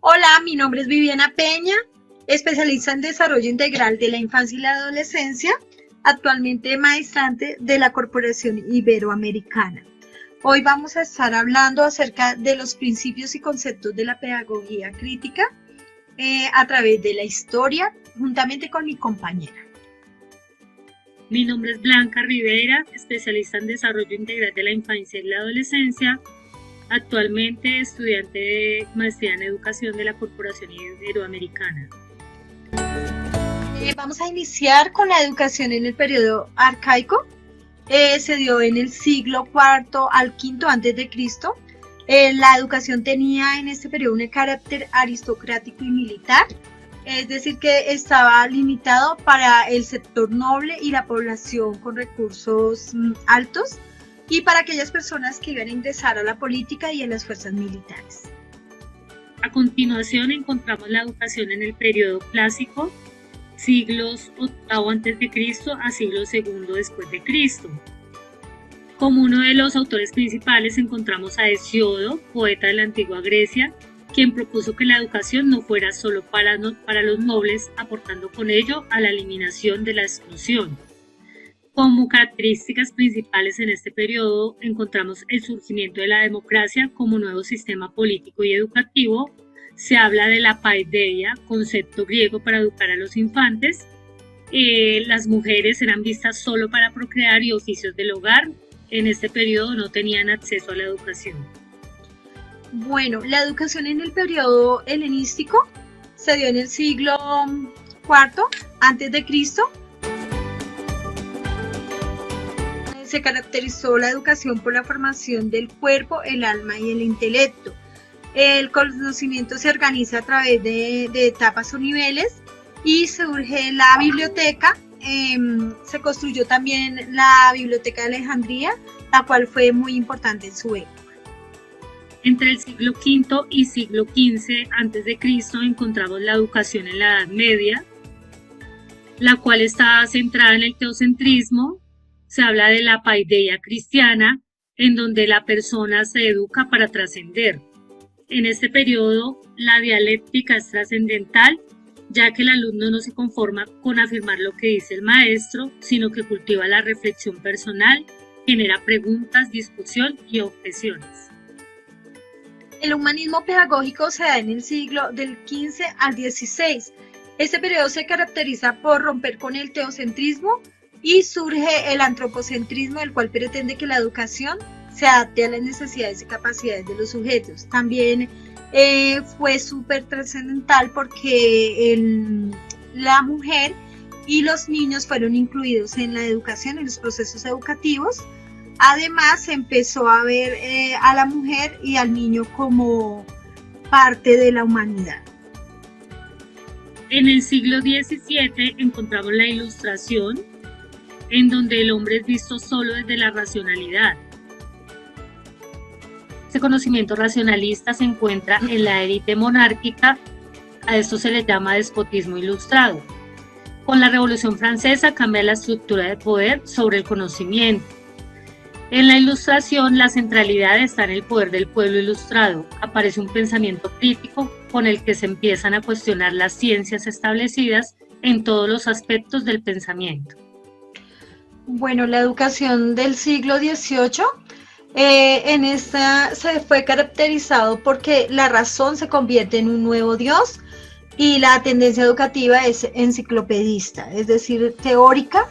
Hola, mi nombre es Viviana Peña, especialista en desarrollo integral de la infancia y la adolescencia, actualmente maestrante de la Corporación Iberoamericana. Hoy vamos a estar hablando acerca de los principios y conceptos de la pedagogía crítica a través de la historia, juntamente con mi compañera. Mi nombre es Blanca Rivera, especialista en desarrollo integral de la infancia y la adolescencia, actualmente estudiante de maestría en educación de la Corporación Iberoamericana. Vamos a iniciar con la educación en el periodo arcaico. Se dio en el siglo IV al V antes de Cristo. La educación tenía en este periodo un carácter aristocrático y militar, es decir, que estaba limitado para el sector noble y la población con recursos altos, y para aquellas personas que iban a ingresar a la política y a las fuerzas militares. A continuación encontramos la educación en el periodo clásico, siglos VIII a.C. a siglo II después de Cristo. Como uno de los autores principales encontramos a Hesíodo, poeta de la antigua Grecia, quien propuso que la educación no fuera solo para los nobles, aportando con ello a la eliminación de la exclusión. Como características principales en este periodo encontramos el surgimiento de la democracia como nuevo sistema político y educativo. Se habla de la paideia, concepto griego para educar a los infantes. Las mujeres eran vistas solo para procrear y oficios del hogar. En este periodo no tenían acceso a la educación. Bueno, la educación en el periodo helenístico se dio en el siglo IV antes de Cristo. Se caracterizó la educación por la formación del cuerpo, el alma y el intelecto. El conocimiento se organiza a través de etapas o niveles y surge la biblioteca. Se construyó también la Biblioteca de Alejandría, la cual fue muy importante en su época. Entre el siglo V y siglo XV a.C. encontramos la educación en la Edad Media, la cual está centrada en el teocentrismo. Se habla de la paideia cristiana, en donde la persona se educa para trascender. En este periodo, la dialéctica es trascendental, ya que el alumno no se conforma con afirmar lo que dice el maestro, sino que cultiva la reflexión personal, genera preguntas, discusión y objeciones. El humanismo pedagógico se da en el siglo del XV al XVI. Este periodo se caracteriza por romper con el teocentrismo y surge el antropocentrismo, el cual pretende que la educación se adapte a las necesidades y capacidades de los sujetos. También fue súper trascendental porque la mujer y los niños fueron incluidos en la educación, en los procesos educativos. Además, se empezó a ver a la mujer y al niño como parte de la humanidad. En el siglo XVII encontramos la Ilustración, en donde el hombre es visto solo desde la racionalidad. Este conocimiento racionalista se encuentra en la élite monárquica. A esto se le llama despotismo ilustrado. Con la Revolución Francesa cambia la estructura de poder sobre el conocimiento. En la Ilustración, la centralidad está en el poder del pueblo ilustrado. Aparece un pensamiento crítico con el que se empiezan a cuestionar las ciencias establecidas en todos los aspectos del pensamiento. Bueno, la educación del siglo XVIII, en esta se fue caracterizado porque la razón se convierte en un nuevo Dios y la tendencia educativa es enciclopedista, es decir, teórica.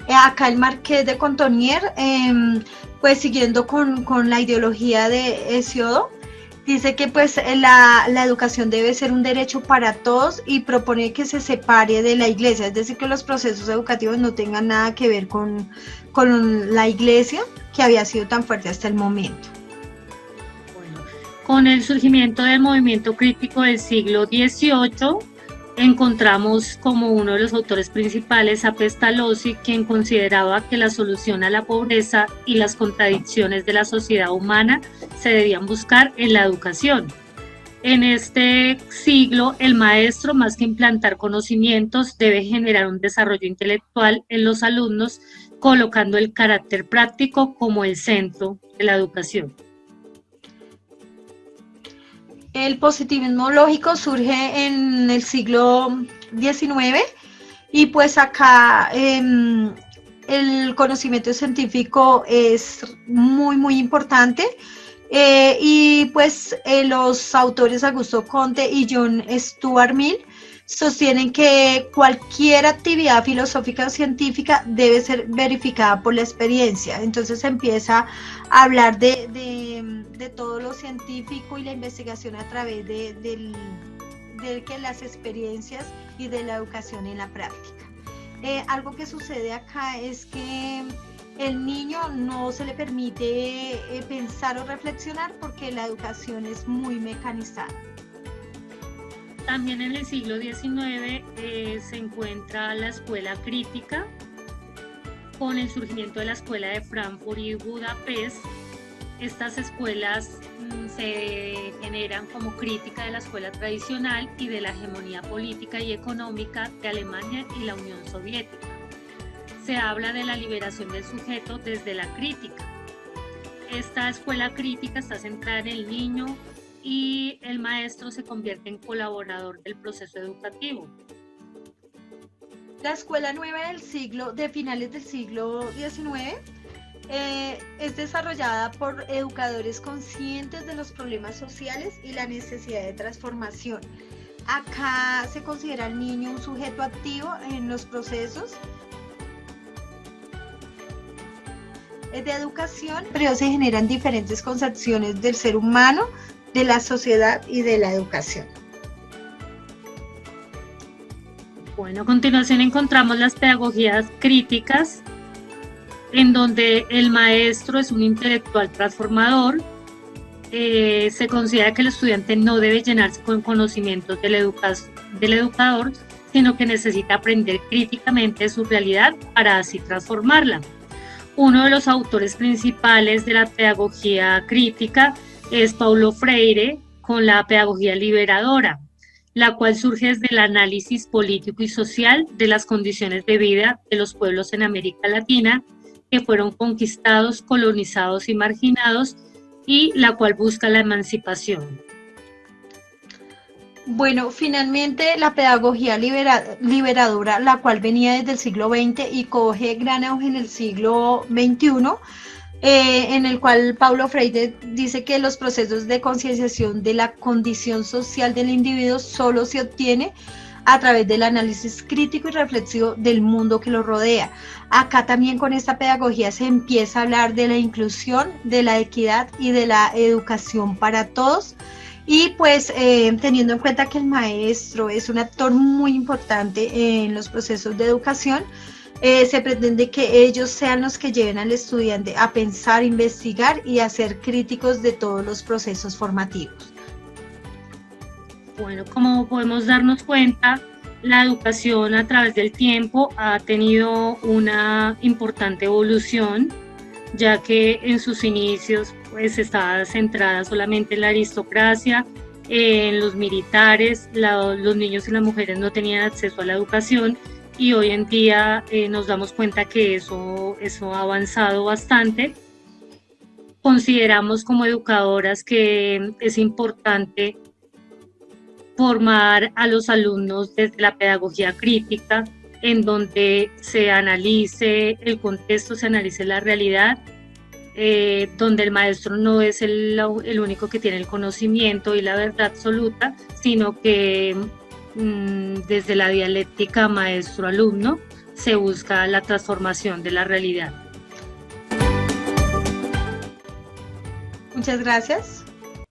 Acá el Marqués de Contonier, pues siguiendo con la ideología de Hesíodo, dice que pues la educación debe ser un derecho para todos y propone que se separe de la iglesia, es decir, que los procesos educativos no tengan nada que ver con la iglesia, que había sido tan fuerte hasta el momento. Bueno, con el surgimiento del movimiento crítico del siglo XVIII, encontramos como uno de los autores principales a Pestalozzi, quien consideraba que la solución a la pobreza y las contradicciones de la sociedad humana se debían buscar en la educación. En este siglo, el maestro, más que implantar conocimientos, debe generar un desarrollo intelectual en los alumnos, colocando el carácter práctico como el centro de la educación. El positivismo lógico surge en el siglo XIX y pues acá el conocimiento científico es muy importante. Y pues los autores Augusto Comte y John Stuart Mill sostienen que cualquier actividad filosófica o científica debe ser verificada por la experiencia. Entonces empieza a hablar de todo lo científico y la investigación a través de que las experiencias y de la educación en la práctica. Algo que sucede acá es que el niño no se le permite pensar o reflexionar porque la educación es muy mecanizada. También en el siglo XIX se encuentra la escuela crítica. Con el surgimiento de la escuela de Frankfurt y Budapest, estas escuelas se generan como crítica de la escuela tradicional y de la hegemonía política y económica de Alemania y la Unión Soviética. Se habla de la liberación del sujeto desde la crítica. Esta escuela crítica está centrada en el niño y el maestro se convierte en colaborador del proceso educativo. La escuela nueva de finales del siglo XIX es desarrollada por educadores conscientes de los problemas sociales y la necesidad de transformación. Acá se considera al niño un sujeto activo en los procesos de educación, pero se generan diferentes concepciones del ser humano, de la sociedad y de la educación. Bueno, a continuación encontramos las pedagogías críticas, en donde el maestro es un intelectual transformador. Se considera que el estudiante no debe llenarse con conocimientos del educador, sino que necesita aprender críticamente su realidad para así transformarla. Uno de los autores principales de la pedagogía crítica es Paulo Freire, con la pedagogía liberadora, la cual surge desde el análisis político y social de las condiciones de vida de los pueblos en América Latina que fueron conquistados, colonizados y marginados, y la cual busca la emancipación. Bueno, finalmente la pedagogía liberadora, la cual venía desde el siglo XX y coge gran auge en el siglo XXI, en el cual Paulo Freire dice que los procesos de concienciación de la condición social del individuo solo se obtiene a través del análisis crítico y reflexivo del mundo que lo rodea. Acá también con esta pedagogía se empieza a hablar de la inclusión, de la equidad y de la educación para todos. Y pues teniendo en cuenta que el maestro es un actor muy importante en los procesos de educación, se pretende que ellos sean los que lleven al estudiante a pensar, investigar y a ser críticos de todos los procesos formativos. Bueno, como podemos darnos cuenta, la educación a través del tiempo ha tenido una importante evolución, ya que en sus inicios pues estaba centrada solamente en la aristocracia, en los militares, los niños y las mujeres no tenían acceso a la educación, y hoy en día nos damos cuenta que eso ha avanzado bastante. Consideramos como educadoras que es importante formar a los alumnos desde la pedagogía crítica, en donde se analice el contexto, se analice la realidad, donde el maestro no es el único que tiene el conocimiento y la verdad absoluta, sino que desde la dialéctica maestro-alumno se busca la transformación de la realidad. Muchas gracias.